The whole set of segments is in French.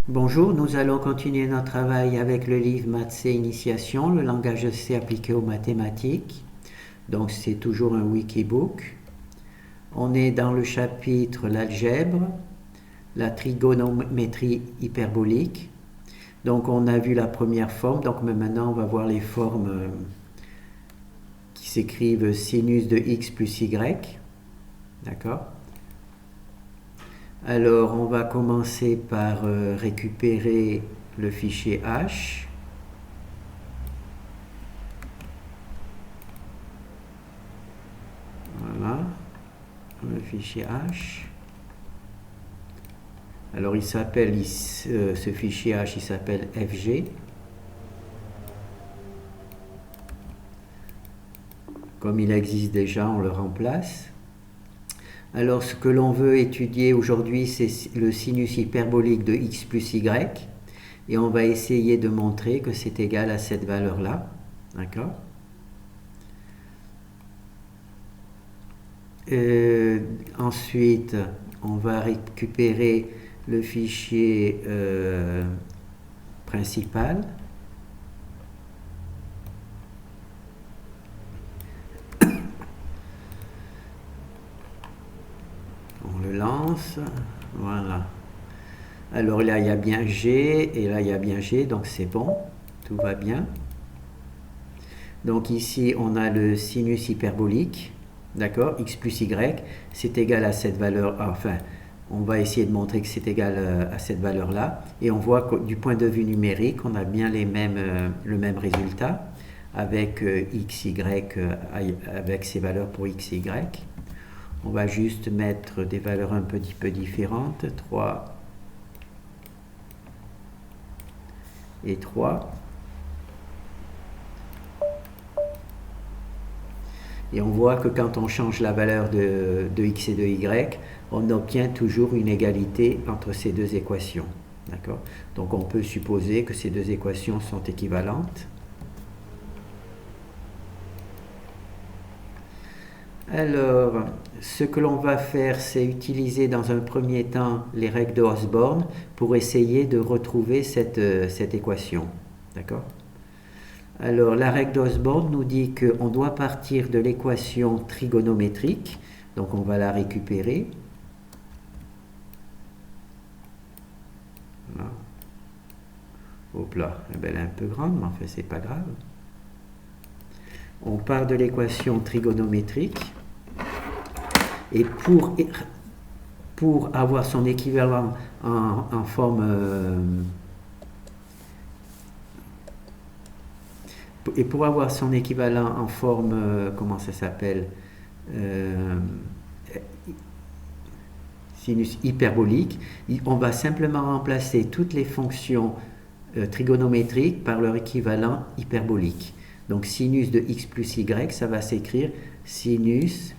Bonjour, nous allons continuer notre travail avec le livre Maths C Initiation, le langage C appliqué aux mathématiques. Donc c'est toujours un wikibook. On est dans le chapitre l'algèbre, la trigonométrie hyperbolique. Donc on a vu la première forme, donc maintenant on va voir les formes qui s'écrivent sinus de x plus y. D'accord? Alors on va commencer par récupérer le fichier H. Voilà, le fichier H. Alors il s'appelle, ce fichier H, il s'appelle FG. Comme il existe déjà, on le remplace. Alors ce que l'on veut étudier aujourd'hui, c'est le sinus hyperbolique de x plus y. Et on va essayer de montrer que c'est égal à cette valeur-là. D'accord? Ensuite, on va récupérer le fichier principal. On le lance. Voilà. Alors là, il y a bien G et là, il y a bien G, donc c'est bon. Tout va bien. Donc ici, on a le sinus hyperbolique. D'accord? X plus Y, c'est égal à cette valeur. Enfin, on va essayer de montrer que c'est égal à cette valeur-là. Et on voit que du point de vue numérique, on a bien le même résultat avec x, y, avec ces valeurs pour x, y. On va juste mettre des valeurs un petit peu différentes. 3 et 3. Et on voit que quand on change la valeur de x et de y, on obtient toujours une égalité entre ces deux équations. D'accord? Donc on peut supposer que ces deux équations sont équivalentes. Alors, ce que l'on va faire, c'est utiliser dans un premier temps les règles de Osborne pour essayer de retrouver cette équation. D'accord? Alors, la règle d'Osborne nous dit qu'on doit partir de l'équation trigonométrique. Donc, on va la récupérer. Voilà. Hop là, elle est un peu grande, mais en fait, c'est pas grave. On part de l'équation trigonométrique. Et pour avoir son équivalent en forme... et pour avoir son équivalent en forme... comment ça s'appelle sinus hyperbolique, on va simplement remplacer toutes les fonctions trigonométriques par leur équivalent hyperbolique. Donc sinus de x plus y, ça va s'écrire sinus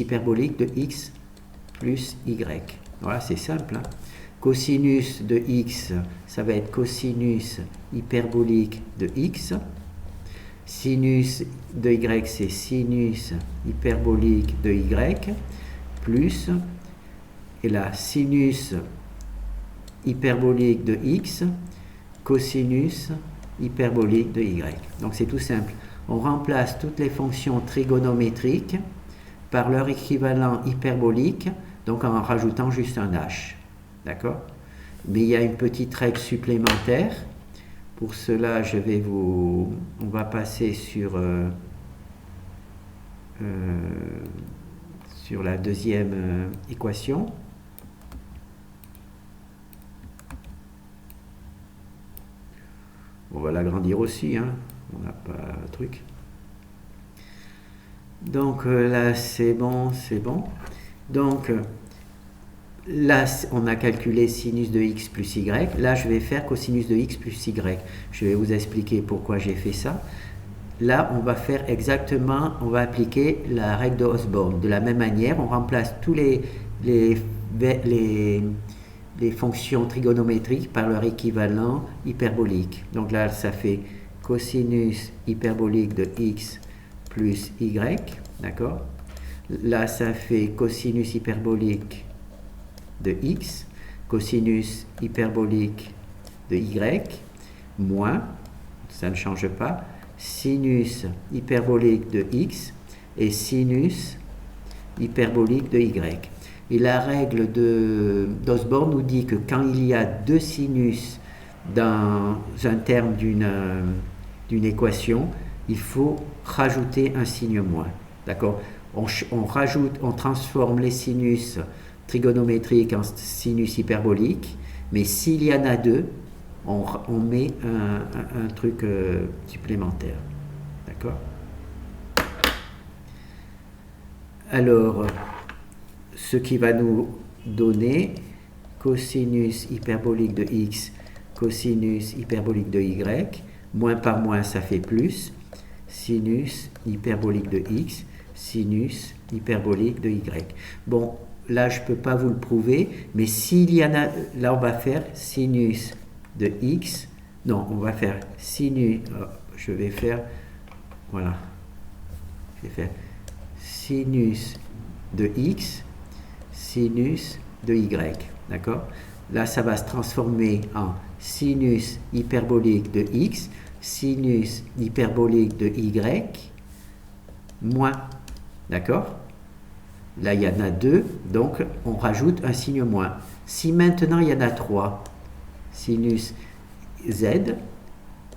hyperbolique de x plus y. Voilà, c'est simple. Hein? Cosinus de x, ça va être cosinus hyperbolique de x. Sinus de y, c'est sinus hyperbolique de y, plus, et là, sinus hyperbolique de x, cosinus hyperbolique de y. Donc c'est tout simple. On remplace toutes les fonctions trigonométriques par leur équivalent hyperbolique, donc en rajoutant juste un h. D'accord? Mais il y a une petite règle supplémentaire. Pour cela, on va passer sur la deuxième équation. On va l'agrandir aussi, hein. On n'a pas le truc. Donc là, c'est bon, c'est bon. Donc là, on a calculé sinus de x plus y. Là, je vais faire cosinus de x plus y. Je vais vous expliquer pourquoi j'ai fait ça. Là, on va faire exactement, on va appliquer la règle de Osborne. De la même manière, on remplace tous les fonctions trigonométriques par leur équivalent hyperbolique. Donc là, ça fait cosinus hyperbolique de x plus y, d'accord? Là, ça fait cosinus hyperbolique de x. cosinus hyperbolique de y, moins, ça ne change pas, sinus hyperbolique de x et sinus hyperbolique de y. Et la règle d'Osborne nous dit que quand il y a deux sinus dans un terme d'une équation, il faut rajouter un signe moins. D'accord ? On transforme les sinus trigonométriques en sinus hyperboliques, mais s'il y en a deux, on met un truc supplémentaire. D'accord ? Alors, ce qui va nous donner cosinus hyperbolique de x, cosinus hyperbolique de y, moins par moins ça fait plus, sinus hyperbolique de x, sinus hyperbolique de y. Bon, là je ne peux pas vous le prouver, mais s'il y en a, là on va faire sinus de x, non, on va faire sinus, je vais faire, voilà, je vais faire sinus de x, sinus de y, d'accord? Là, ça va se transformer en sinus hyperbolique de x, sinus hyperbolique de y, moins, d'accord? Là, il y en a deux, donc on rajoute un signe moins. Si maintenant il y en a trois, sinus z,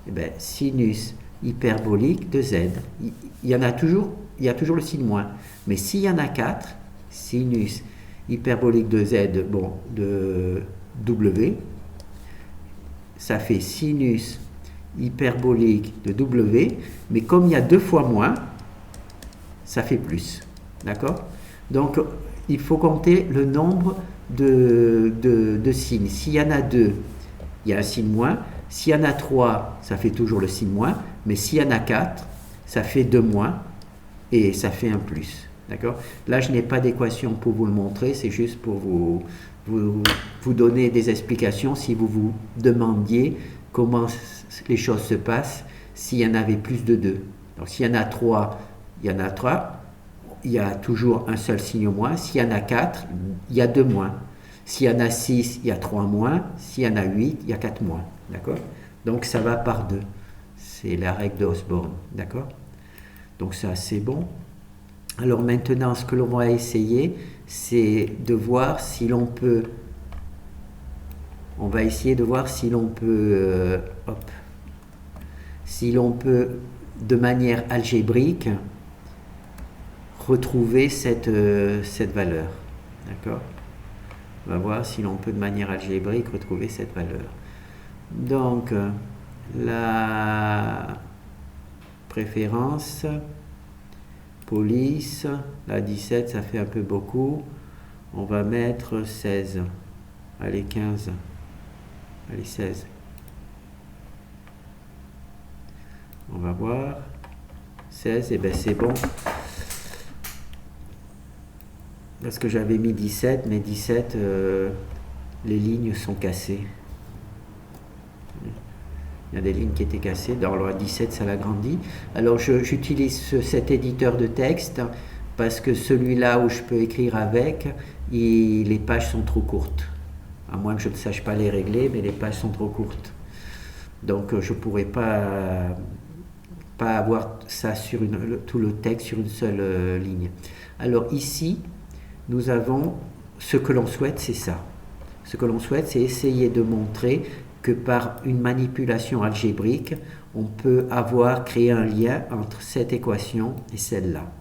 eh bien, sinus hyperbolique de z, il y a toujours le signe moins. Mais s'il y en a quatre, sinus hyperbolique de z, bon, de w, ça fait sinus hyperbolique de w, mais comme il y a deux fois moins, ça fait plus. D'accord? Donc, il faut compter le nombre de signes. S'il y en a deux, il y a un signe moins. S'il y en a trois, ça fait toujours le signe moins. Mais s'il y en a quatre, ça fait deux moins et ça fait un plus. D'accord? Là, je n'ai pas d'équation pour vous le montrer, c'est juste pour vous donner des explications si vous vous demandiez comment les choses se passent s'il y en avait plus de deux. Donc, s'il y en a trois, il y en a trois. Il y a toujours un seul signe moins. S'il y en a 4, il y a 2 moins. S'il y en a 6, il y a 3 moins. S'il y en a 8, il y a 4 moins. D'accord? Donc ça va par 2. C'est la règle d'Osborne. D'accord? Donc ça, c'est bon. Alors maintenant, ce que l'on va essayer, c'est de voir si l'on peut... On va essayer de voir si l'on peut... si l'on peut, de manière algébrique, retrouver cette valeur. D'accord? On va voir si l'on peut de manière algébrique retrouver cette valeur. Donc, la préférence, police, la 17, ça fait un peu beaucoup. On va mettre 16. Allez, 15. Allez, 16. On va voir. 16, et bien c'est bon. Parce que j'avais mis 17, mais 17, les lignes sont cassées. Il y a des lignes qui étaient cassées. Dans le 17, ça l'agrandit. Alors, j'utilise cet éditeur de texte parce que celui-là où je peux écrire avec, les pages sont trop courtes. À moins que je ne sache pas les régler, mais les pages sont trop courtes. Donc, je ne pourrais pas avoir ça sur tout le texte sur une seule ligne. Alors, ici, nous avons ce que l'on souhaite, c'est ça. Ce que l'on souhaite, c'est essayer de montrer que par une manipulation algébrique, on peut créer un lien entre cette équation et celle-là.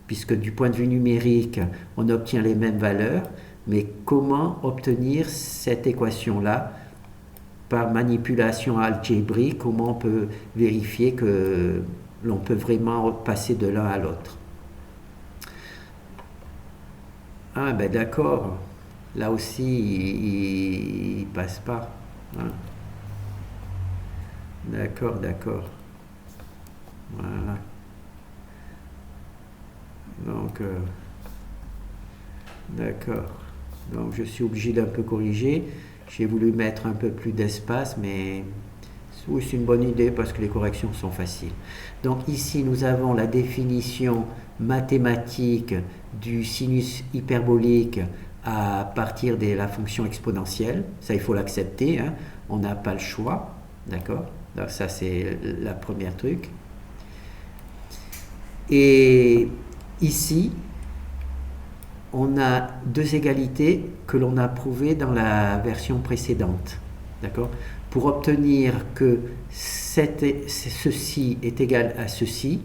Puisque du point de vue numérique, on obtient les mêmes valeurs, mais comment obtenir cette équation-là par manipulation algébrique? Comment on peut vérifier que l'on peut vraiment passer de l'un à l'autre? Ah ben d'accord, là aussi il passe pas. Hein. D'accord, d'accord. Voilà. Donc, d'accord. Donc je suis obligé d'un peu corriger. J'ai voulu mettre un peu plus d'espace, mais oui, c'est une bonne idée parce que les corrections sont faciles. Donc ici, nous avons la définition mathématique du sinus hyperbolique à partir de la fonction exponentielle. Ça, il faut l'accepter, hein. On n'a pas le choix, d'accord? Donc ça, c'est la première truc. Et ici, on a deux égalités que l'on a prouvées dans la version précédente, d'accord? Pour obtenir que ceci est égal à ceci,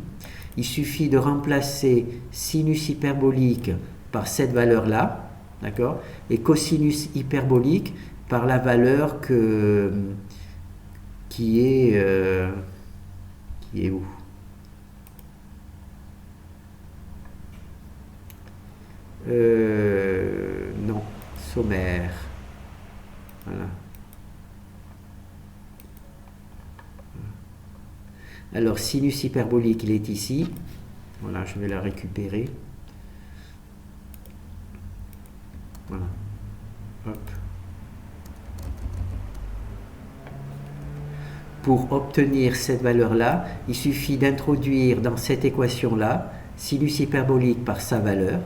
il suffit de remplacer sinus hyperbolique par cette valeur-là, d'accord? Et cosinus hyperbolique par la valeur qui est où? Non, sommaire. Voilà. Alors, sinus hyperbolique, il est ici. Voilà, je vais la récupérer. Voilà. Hop. Pour obtenir cette valeur-là, il suffit d'introduire dans cette équation-là sinus hyperbolique par sa valeur,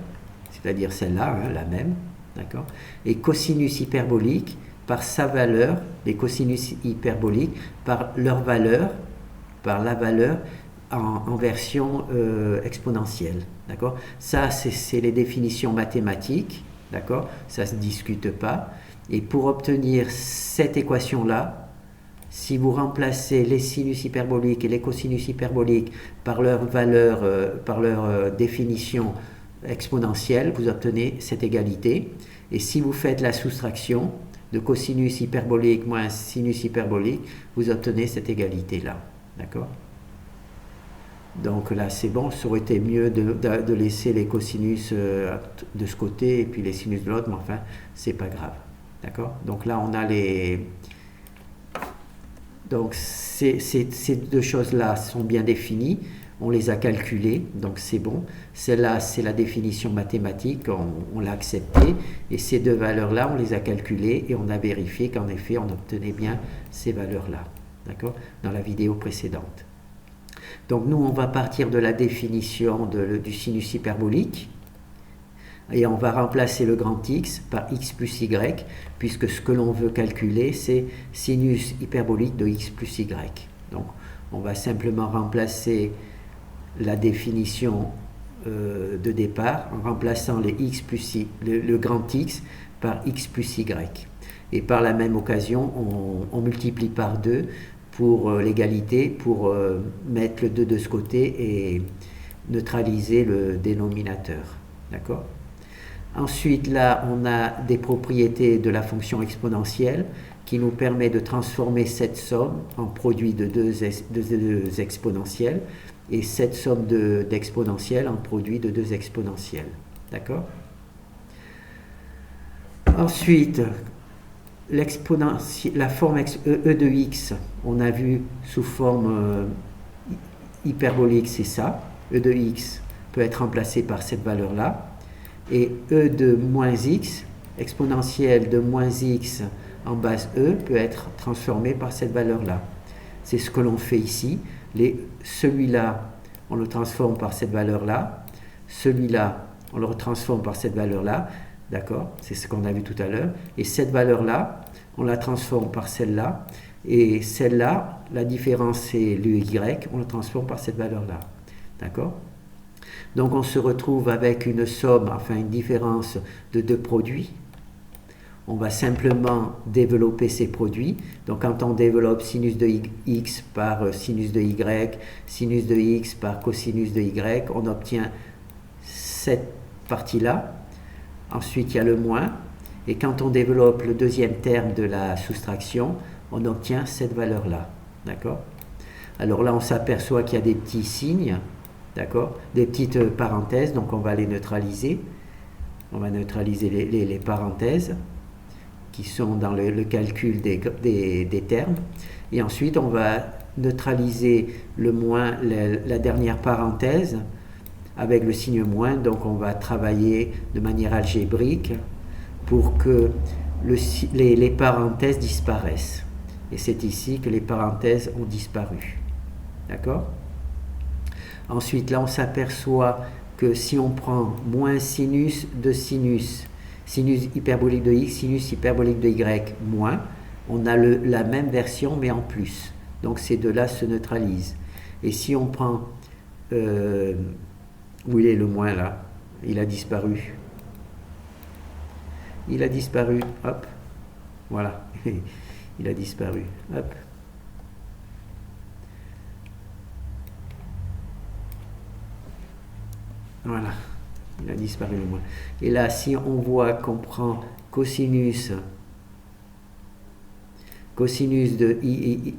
c'est-à-dire celle-là, hein, la même, d'accord, et cosinus hyperbolique par sa valeur, les cosinus hyperboliques par leur valeur, par la valeur en version exponentielle, d'accord. Ça, c'est les définitions mathématiques, d'accord, ça ne se discute pas. Et pour obtenir cette équation-là, si vous remplacez les sinus hyperboliques et les cosinus hyperboliques par leur valeur, par leur définition exponentielle, vous obtenez cette égalité. Et si vous faites la soustraction de cosinus hyperbolique moins sinus hyperbolique, vous obtenez cette égalité-là. D'accord? Donc là, c'est bon. Ça aurait été mieux de laisser les cosinus de ce côté et puis les sinus de l'autre, mais enfin, c'est pas grave. D'accord? Donc là, on a les... Donc ces deux choses-là sont bien définies, on les a calculées, donc c'est bon. Celle-là, c'est la définition mathématique, on l'a acceptée, et ces deux valeurs-là, on les a calculées et on a vérifié qu'en effet, on obtenait bien ces valeurs-là, d'accord, dans la vidéo précédente. Donc nous, on va partir de la définition du sinus hyperbolique, et on va remplacer le grand X par x plus y, puisque ce que l'on veut calculer, c'est sinus hyperbolique de x plus y. Donc, on va simplement remplacer la définition de départ en remplaçant les x plus y, le grand X par x plus y. Et par la même occasion, on multiplie par 2 pour l'égalité, pour mettre le 2 de ce côté et neutraliser le dénominateur. D'accord ? Ensuite, là, on a des propriétés de la fonction exponentielle qui nous permet de transformer cette somme en produit de deux exponentielles et cette somme d'exponentielles en produit de deux exponentielles. D'accord? Ensuite, la forme e de x, on a vu sous forme hyperbolique, c'est ça. E de x peut être remplacé par cette valeur-là. Et e de moins x, exponentielle de moins x en base e, peut être transformé par cette valeur-là. C'est ce que l'on fait ici. Celui-là, on le transforme par cette valeur-là. Celui-là, on le transforme par cette valeur-là. D'accord? C'est ce qu'on a vu tout à l'heure. Et cette valeur-là, on la transforme par celle-là. Et celle-là, la différence, c'est le y, on le transforme par cette valeur-là. D'accord? Donc on se retrouve avec une somme, enfin une différence de deux produits. On va simplement développer ces produits. Donc quand on développe sinus de x par sinus de y, sinus de x par cosinus de y, on obtient cette partie-là. Ensuite il y a le moins. Et quand on développe le deuxième terme de la soustraction, on obtient cette valeur-là. D'accord? Alors là on s'aperçoit qu'il y a des petits signes. D'accord, des petites parenthèses, donc on va les neutraliser. On va neutraliser les parenthèses qui sont dans le calcul des termes. Et ensuite, on va neutraliser le moins, la dernière parenthèse avec le signe moins. Donc on va travailler de manière algébrique pour que les parenthèses disparaissent. Et c'est ici que les parenthèses ont disparu. D'accord ? Ensuite, là, on s'aperçoit que si on prend moins sinus de sinus, sinus hyperbolique de x, sinus hyperbolique de y moins, on a la même version mais en plus. Donc ces deux-là se neutralisent. Et si on prend... où il est le moins là? Il a disparu. Il a disparu. Hop. Voilà. Il a disparu. Hop. Voilà. Il a disparu le moins. Et là, si on voit qu'on prend cosinus de y,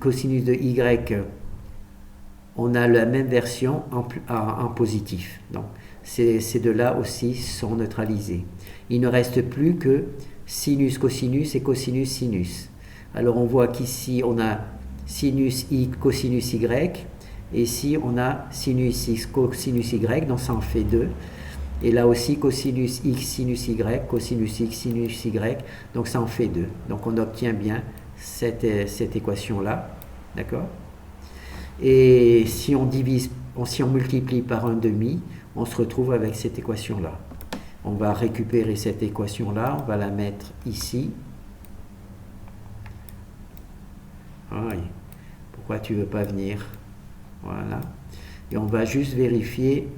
on a la même version en positif. Donc, ces deux-là aussi sont neutralisés. Il ne reste plus que sinus, cosinus et cosinus, sinus. Alors, on voit qu'ici, on a sinus i, cosinus y, et ici, on a sinus x, cosinus y, donc ça en fait deux. Et là aussi, cosinus x, sinus y, cosinus x, sinus y, donc ça en fait deux. Donc, on obtient bien cette équation-là, d'accord? Et si on divise, si on multiplie par 1/2, on se retrouve avec cette équation-là. On va récupérer cette équation-là, on va la mettre ici. Aïe, pourquoi tu ne veux pas venir? Voilà. Et on va juste vérifier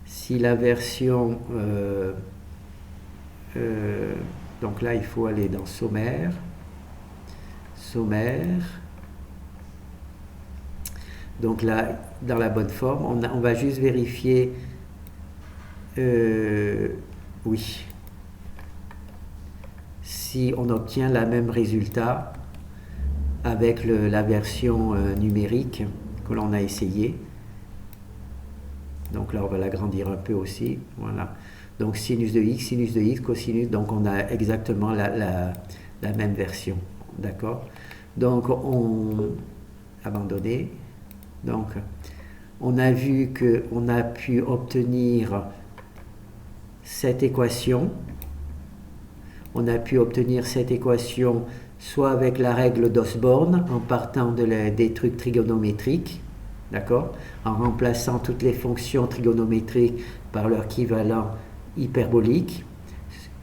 si la version... donc là, il faut aller dans sommaire. Donc là, dans la bonne forme, on va juste vérifier, oui, si on obtient le même résultat avec la version numérique que l'on a essayé. Donc là, on va l'agrandir un peu aussi, voilà. Donc sinus de x, cosinus, donc on a exactement la même version, d'accord? Donc on abandonné. Donc on a vu qu'on a pu obtenir cette équation. On a pu obtenir cette équation soit avec la règle d'Osborne en partant des trucs trigonométriques, d'accord, en remplaçant toutes les fonctions trigonométriques par leur équivalent hyperbolique,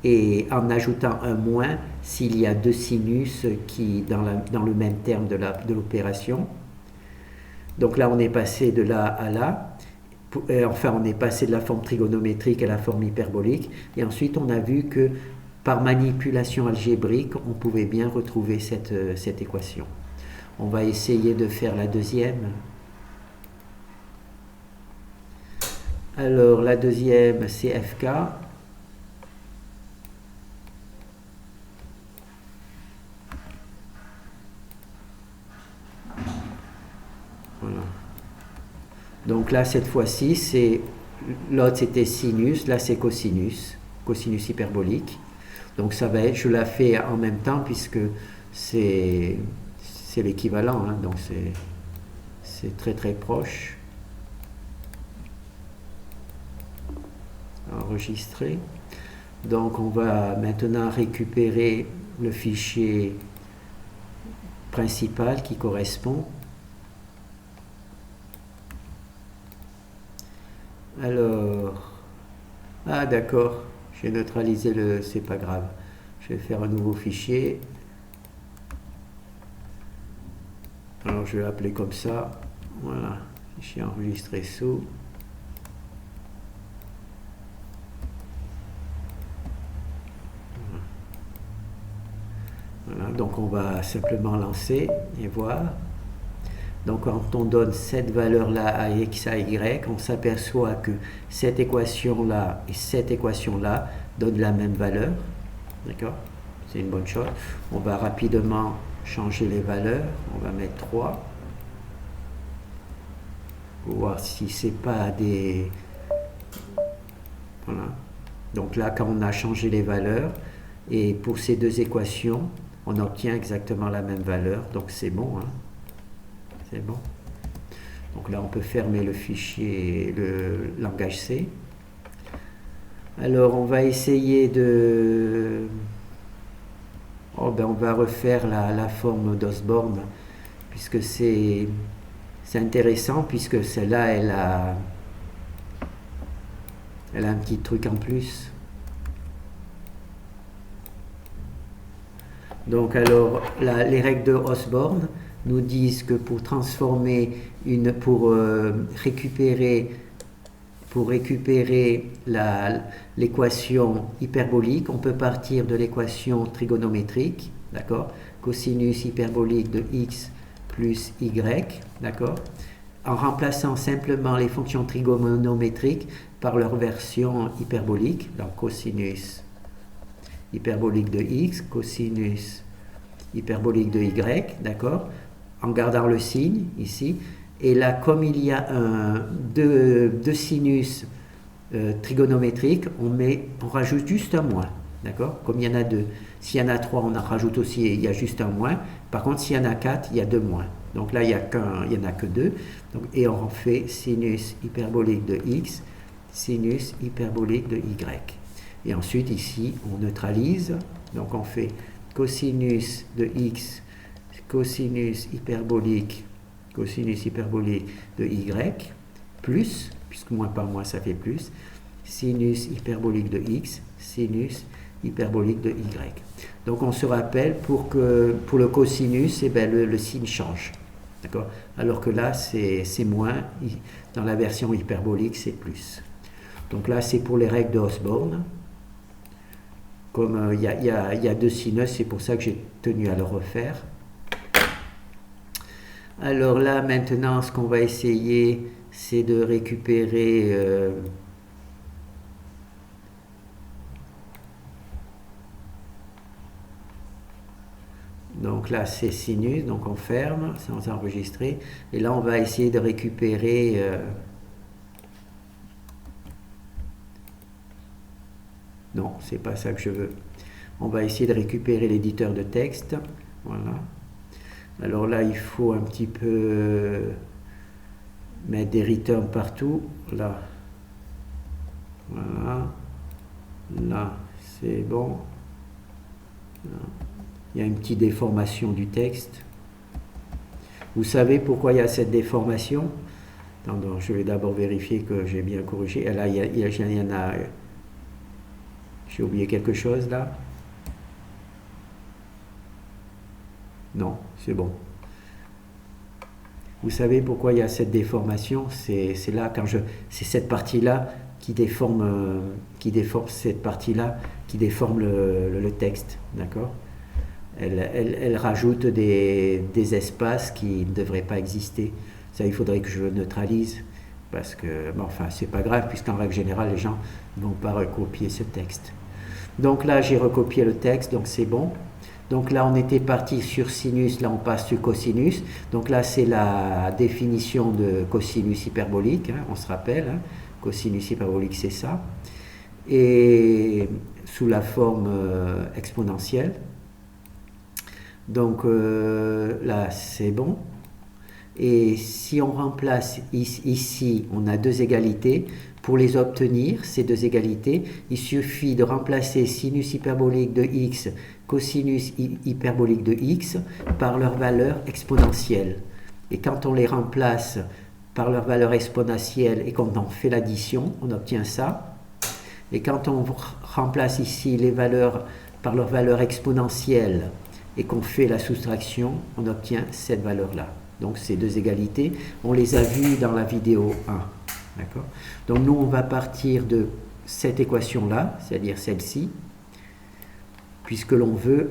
et en ajoutant un moins s'il y a deux sinus qui dans le même terme de l'opération. Donc là, on est passé de là à là. Enfin, on est passé de la forme trigonométrique à la forme hyperbolique. Et ensuite, on a vu que par manipulation algébrique, on pouvait bien retrouver cette équation. On va essayer de faire la deuxième. Alors, la deuxième, c'est FK. Voilà. Donc là, cette fois-ci, l'autre c'était sinus, là c'est cosinus hyperbolique. Donc ça va être, je la fais en même temps puisque c'est l'équivalent, hein, donc c'est très très proche. Enregistrer. Donc on va maintenant récupérer le fichier principal qui correspond. Alors, ah d'accord, j'ai neutralisé c'est pas grave. Je vais faire un nouveau fichier. Alors je vais l'appeler comme ça. Voilà, fichier enregistré sous. Voilà, donc on va simplement lancer et voir. Donc quand on donne cette valeur-là à x, à y, on s'aperçoit que cette équation-là et cette équation-là donnent la même valeur. D'accord? C'est une bonne chose. On va rapidement changer les valeurs. On va mettre 3. Pour voir si c'est pas des... Voilà. Donc là, quand on a changé les valeurs, et pour ces deux équations, on obtient exactement la même valeur. Donc c'est bon, hein? C'est bon. Donc là, on peut fermer le fichier, le langage C. Alors, on va essayer de... Oh, ben, on va refaire la forme d'Osborne, puisque c'est intéressant, puisque celle-là, elle a un petit truc en plus. Donc alors, les règles de Osborne nous disent que pour transformer pour récupérer l'équation hyperbolique, on peut partir de l'équation trigonométrique, d'accord, cosinus hyperbolique de x plus y, d'accord, en remplaçant simplement les fonctions trigonométriques par leur version hyperbolique, donc cosinus hyperbolique de x, cosinus hyperbolique de y, d'accord, en gardant le signe ici. Et là, comme il y a deux sinus trigonométriques, on rajoute juste un moins, d'accord. Comme il y en a deux. S'il y en a trois, on en rajoute aussi, il y a juste un moins. Par contre, s'il y en a quatre, il y a deux moins. Donc là, il n'y en a que deux. Donc, et on fait sinus hyperbolique de x, sinus hyperbolique de y. Et ensuite, ici, on neutralise. Donc, on fait cosinus de x, cosinus hyperbolique de y, plus, puisque moins par moins, ça fait plus, sinus hyperbolique de x, sinus hyperbolique de y. Donc, on se rappelle, pour le cosinus, le signe change. D'accord? Alors que là, c'est moins. Dans la version hyperbolique, c'est plus. Donc là, c'est pour les règles de Osborne. Comme il y a deux sinus, c'est pour ça que j'ai tenu à le refaire. Alors là, maintenant, ce qu'on va essayer, c'est de récupérer... donc là, c'est sinus, donc on ferme sans enregistrer. Et là, on va essayer de récupérer... non, c'est pas ça que je veux. On va essayer de récupérer l'éditeur de texte. Voilà. Alors là, il faut un petit peu mettre des returns partout. Là. Voilà. Là, c'est bon. Là. Il y a une petite déformation du texte. Vous savez pourquoi il y a cette déformation? Attends, je vais d'abord vérifier que j'ai bien corrigé. Et là, il y en a... J'ai oublié quelque chose là? Non, c'est bon. Vous savez pourquoi il y a cette déformation? C'est là, c'est cette partie-là qui déforme cette partie-là qui déforme le texte, d'accord? Elle rajoute des espaces qui ne devraient pas exister. Ça, il faudrait que je le neutralise, parce que, bon, enfin, c'est pas grave, puisqu'en règle générale, les gens ne vont pas recopier ce texte. Donc là, j'ai recopié le texte, donc c'est bon. Donc là, on était parti sur sinus, là on passe sur cosinus. Donc là, c'est la définition de cosinus hyperbolique, hein, on se rappelle, hein, cosinus hyperbolique, c'est ça. Et sous la forme exponentielle. Donc là, c'est bon. Et si on remplace ici, on a deux égalités. Pour les obtenir, ces deux égalités, il suffit de remplacer sinus hyperbolique de x, cosinus hyperbolique de x par leur valeur exponentielle. Et quand on les remplace par leur valeur exponentielle et qu'on en fait l'addition, on obtient ça. Et quand on remplace ici les valeurs par leur valeur exponentielle et qu'on fait la soustraction, on obtient cette valeur-là. Donc ces deux égalités, on les a vues dans la vidéo 1. D'accord? Donc nous, on va partir de cette équation-là, c'est-à-dire celle-ci, puisque l'on veut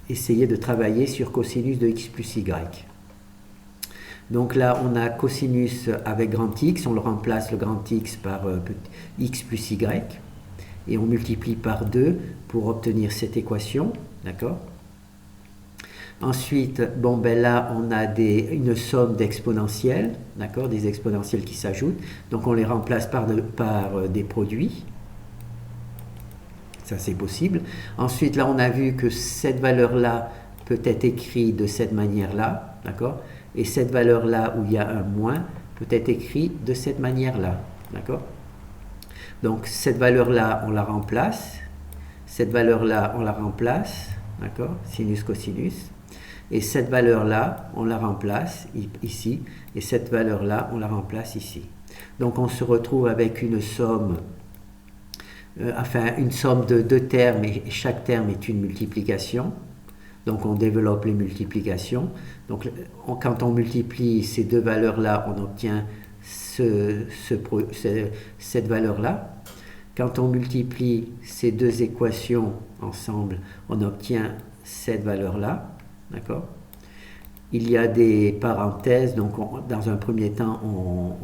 essayer de travailler sur cosinus de x plus y. Donc là, on a cosinus avec grand X, on le remplace le grand X par x plus y, et on multiplie par 2 pour obtenir cette équation, d'accord? Ensuite, bon, ben là, on a une somme d'exponentielles, d'accord, des exponentielles qui s'ajoutent. Donc, on les remplace par des produits. Ça, c'est possible. Ensuite, là, on a vu que cette valeur-là peut être écrite de cette manière-là, d'accord. Et cette valeur-là, où il y a un moins, peut être écrite de cette manière-là, d'accord. Donc, cette valeur-là, on la remplace. Cette valeur-là, on la remplace, d'accord, sinus, cosinus. Et cette valeur-là, on la remplace ici, et cette valeur-là, on la remplace ici. Donc on se retrouve avec une somme enfin une somme de deux termes et chaque terme est une multiplication. Donc on développe les multiplications. Donc quand on multiplie ces deux valeurs-là, on obtient cette valeur-là. Quand on multiplie ces deux équations ensemble, on obtient cette valeur-là. D'accord ? Il y a des parenthèses, donc dans un premier temps,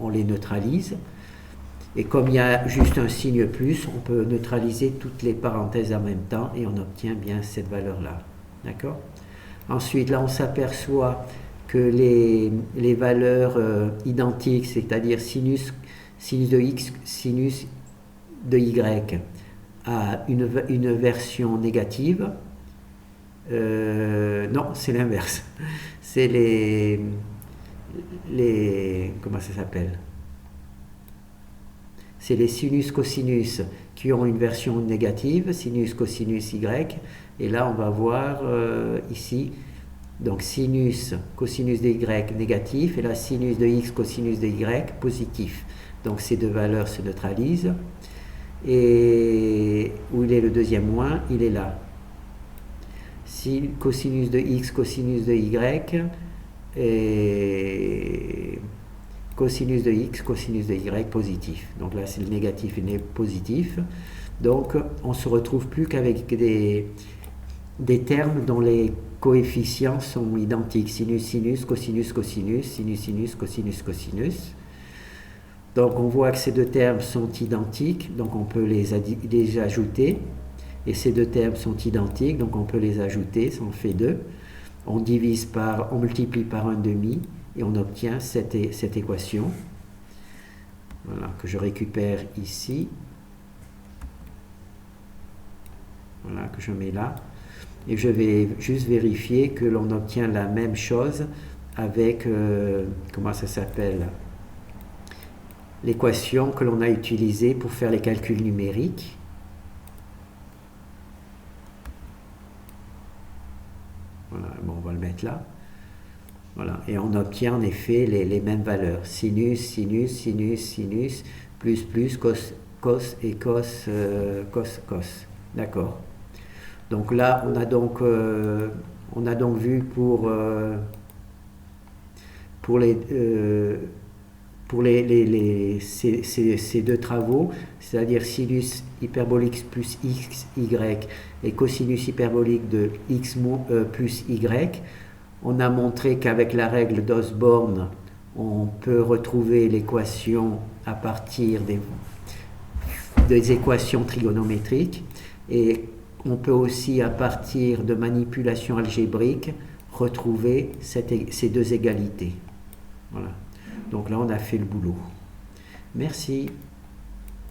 on les neutralise. Et comme il y a juste un signe plus, on peut neutraliser toutes les parenthèses en même temps et on obtient bien cette valeur-là. D'accord ? Ensuite, là, on s'aperçoit que les valeurs identiques, c'est-à-dire sinus de x, sinus de y, a une version négative. Non, c'est l'inverse. C'est comment ça s'appelle? C'est les sinus cosinus qui ont une version négative, sinus cosinus y, et là on va voir ici, donc sinus cosinus de y négatif, et là sinus de x cosinus de y positif. Donc ces deux valeurs se neutralisent, et où il est le deuxième moins? Il est là. Cosinus de x cosinus de y, et cosinus de x, cosinus de y positif. Donc là, c'est le négatif et le positif. Donc, on ne se retrouve plus qu'avec des termes dont les coefficients sont identiques. Sinus, sinus, cosinus, cosinus, sinus, sinus, cosinus, cosinus. Donc, on voit que ces deux termes sont identiques, donc on peut les ajouter. Et ces deux termes sont identiques, donc on peut les ajouter, ça en fait 2. On multiplie par 1/2 et on obtient cette équation. Voilà, que je récupère ici. Voilà, que je mets là. Et je vais juste vérifier que l'on obtient la même chose avec, comment ça s'appelle? L'équation que l'on a utilisée pour faire les calculs numériques. Voilà, bon, on va le mettre là. Voilà, et on obtient en effet les mêmes valeurs. Sinus, sinus, sinus, sinus, plus, cos, cos et cos, cos, cos. D'accord. Donc là, on a donc vu pour ces deux travaux, c'est-à-dire sinus hyperbolique plus x, y et cosinus hyperbolique de x plus y, on a montré qu'avec la règle d'Osborne, on peut retrouver l'équation à partir des équations trigonométriques, et on peut aussi, à partir de manipulations algébriques, retrouver ces deux égalités. Voilà. Donc là, on a fait le boulot. Merci.